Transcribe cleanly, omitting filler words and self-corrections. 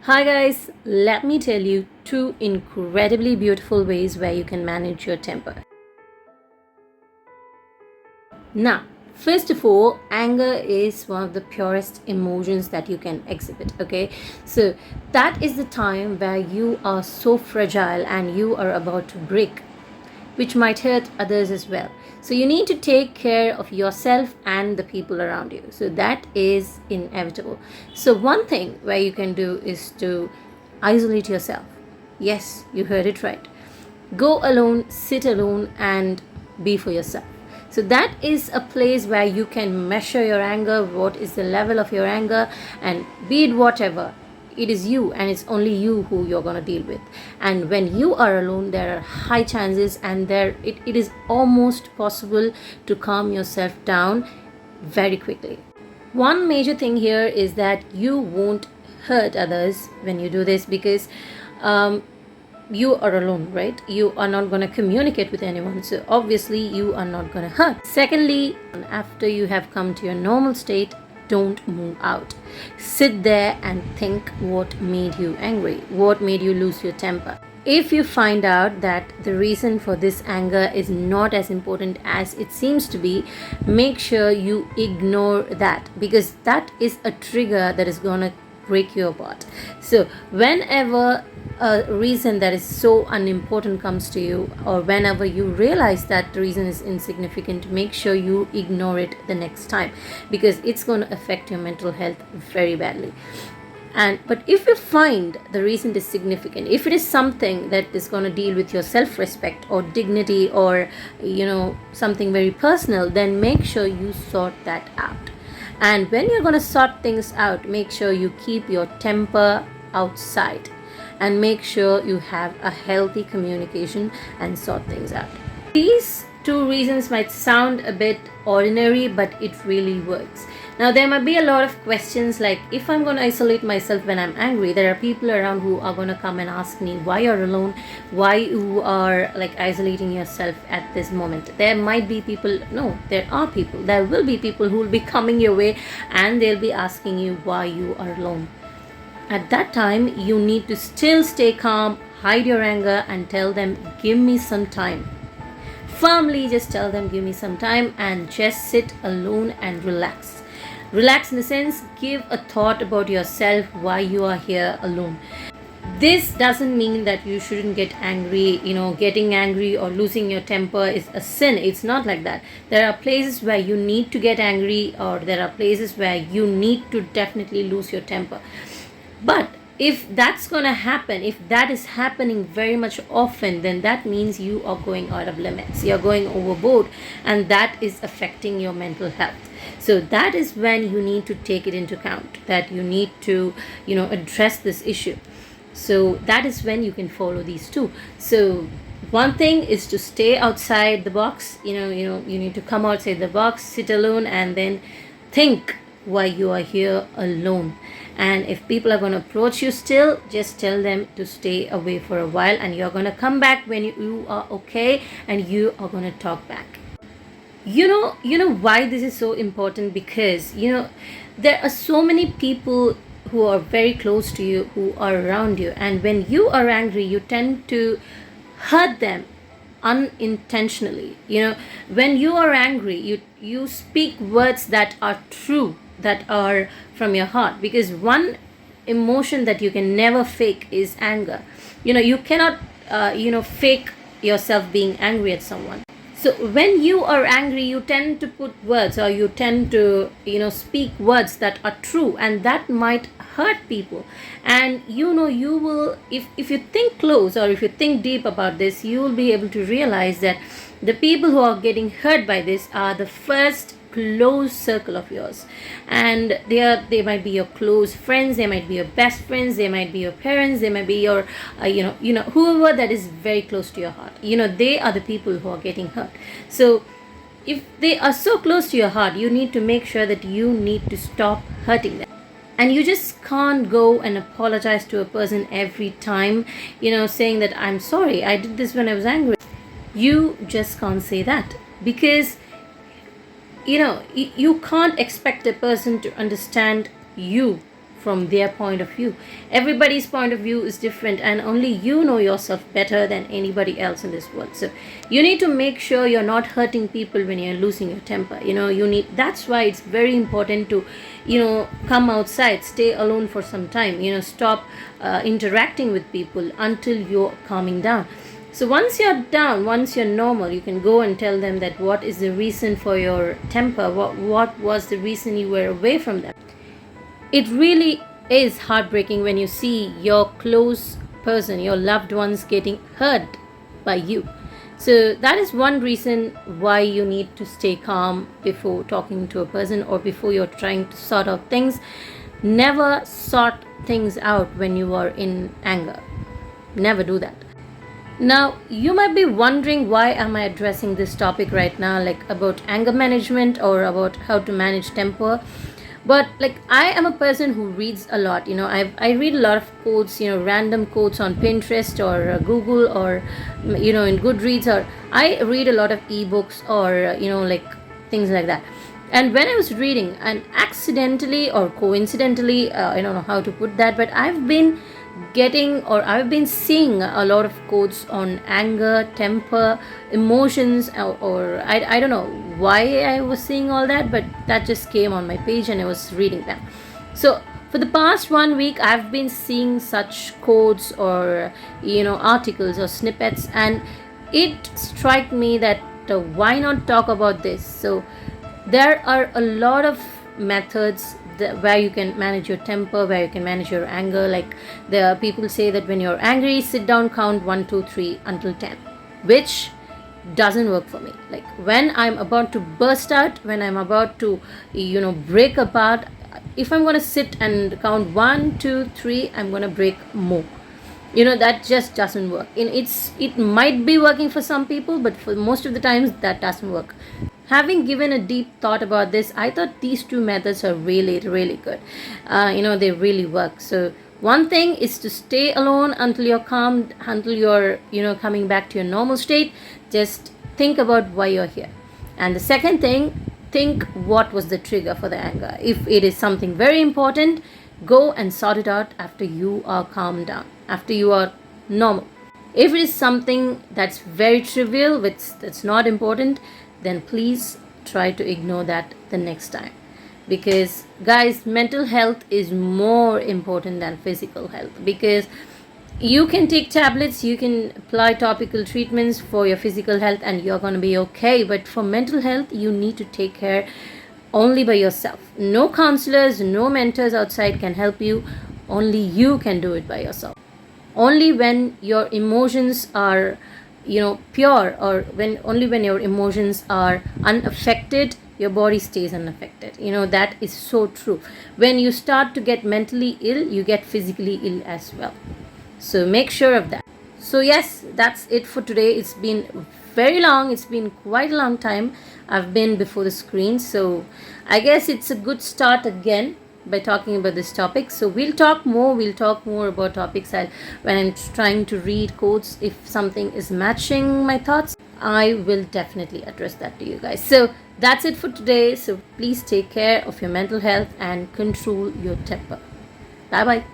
Hi guys, let me tell you two incredibly beautiful ways where you can manage your temper. Now, first of all, anger is one of the purest emotions that you can exhibit, okay? So, that is the time where you are so fragile and you are about to break, which might hurt others as well. So you need to take care of yourself and the people around you. So that is inevitable. So one thing where you can do is to isolate yourself. Yes, you heard it right. Go alone, sit alone, and be for yourself. So that is a place where you can measure your anger, what is the level of your anger, and be it whatever, it is you and it's only you who you're going to deal with. And when you are alone, there are high chances and it is almost possible to calm yourself down very quickly. One major thing here is that you won't hurt others when you do this because you are alone, right? You are not going to communicate with anyone, so obviously you are not going to hurt. Secondly, after you have come to your normal state, don't move out. Sit there and think what made you angry, what made you lose your temper. If you find out that the reason for this anger is not as important as it seems to be, make sure you ignore that, because that is a trigger that is going to break you apart. So whenever a reason that is so unimportant comes to you, or whenever you realize that the reason is insignificant, make sure you ignore it the next time, because it's going to affect your mental health very badly. But if you find the reason is significant, if it is something that is going to deal with your self-respect or dignity, or something very personal, then make sure you sort that out. And when you're going to sort things out, make sure you keep your temper outside and make sure you have a healthy communication and sort things out. These two reasons might sound a bit ordinary, but it really works. Now, there might be a lot of questions like, if I'm going to isolate myself when I'm angry, there are people around who are going to come and ask me why you're alone, why you are like isolating yourself at this moment. There might be people, no, there are people, there will be people who will be coming your way and they'll be asking you why you are alone. At that time, you need to still stay calm, hide your anger, and tell them, give me some time. Firmly just tell them, give me some time, and just sit alone and relax. Relax in the sense, give a thought about yourself, why you are here alone. This doesn't mean that you shouldn't get angry. Getting angry or losing your temper is a sin. It's not like that. There are places where you need to get angry, or there are places where you need to definitely lose your temper. But if that's going to happen, if that is happening very much often, then that means you are going out of limits. You're going overboard, and that is affecting your mental health. So that is when you need to take it into account, that you need to, address this issue. So that is when you can follow these two. So one thing is to stay outside the box. You need to come outside the box, sit alone, and then think why you are here alone. And if people are going to approach you still, just tell them to stay away for a while, and you're going to come back when you are okay, and you are going to talk back. You know why this is so important? Because there are so many people who are very close to you, who are around you, and when you are angry, you tend to hurt them unintentionally. When you are angry, you speak words that are true, that are from your heart, because one emotion that you can never fake is anger. You cannot fake yourself being angry at someone. So when you are angry, you tend to put words, or you tend to speak words that are true, and that might hurt people. And you will, if you think close, or if you think deep about this, you will be able to realize that the people who are getting hurt by this are the first close circle of yours, and they might be your close friends, they might be your best friends, they might be your parents, they might be your whoever that is very close to your heart. They are the people who are getting hurt. So if they are so close to your heart, you need to make sure that you need to stop hurting them. And you just can't go and apologize to a person every time, saying that I'm sorry, I did this when I was angry. You just can't say that, because you can't expect a person to understand you from their point of view. Everybody's point of view is different, and only you know yourself better than anybody else in this world. So you need to make sure you're not hurting people when you're losing your temper. You need, that's why it's very important to come outside, stay alone for some time, stop interacting with people until you're calming down. So once you're down, once you're normal, you can go and tell them that what is the reason for your temper, what was the reason you were away from them. It really is heartbreaking when you see your close person, your loved ones getting hurt by you. So that is one reason why you need to stay calm before talking to a person or before you're trying to sort out things. Never sort things out when you are in anger. Never do that. Now, you might be wondering, why am I addressing this topic right now, like about anger management or about how to manage temper? But like, I am a person who reads a lot. I read a lot of quotes, random quotes on Pinterest or Google, or in Goodreads, or I read a lot of ebooks, or like things like that. And when I was reading, and accidentally or coincidentally, I don't know how to put that, but I've been seeing a lot of quotes on anger, temper, emotions, or I don't know why I was seeing all that, but that just came on my page and I was reading them. So for the past 1 week, I've been seeing such quotes or articles or snippets, and it struck me that why not talk about this. So there are a lot of methods where you can manage your temper, where you can manage your anger. Like, the people say that when you're angry, sit down, count 1 2 3 until 10, which doesn't work for me. Like, when I'm about to burst out, when I'm about to break apart, if I'm going to sit and count 1 2 3, I'm going to break more. That just doesn't work. It might be working for some people, but for most of the times that doesn't work. Having given a deep thought about this, I thought these two methods are really, really good. They really work. So one thing is to stay alone until you're calm, until you're coming back to your normal state. Just think about why you're here. And the second thing, think what was the trigger for the anger. If it is something very important, go and sort it out after you are calmed down, after you are normal. If it is something that's very trivial, that's not important, then please try to ignore that the next time. Because guys, mental health is more important than physical health. Because you can take tablets, you can apply topical treatments for your physical health, and you're going to be okay. But for mental health, you need to take care only by yourself. No counselors, no mentors outside can help you. Only you can do it by yourself. Only when your emotions are pure, or only when your emotions are unaffected, your body stays unaffected. That is so true. When you start to get mentally ill, you get physically ill as well. So make sure of that. So yes, that's it for today. It's been very long. It's been quite a long time I've been before the screen. So I guess it's a good start again by talking about this topic. So we'll talk more about topics. When I'm trying to read quotes, if something is matching my thoughts, I will definitely address that to you guys. So that's it for today. So please take care of your mental health and control your temper. Bye bye.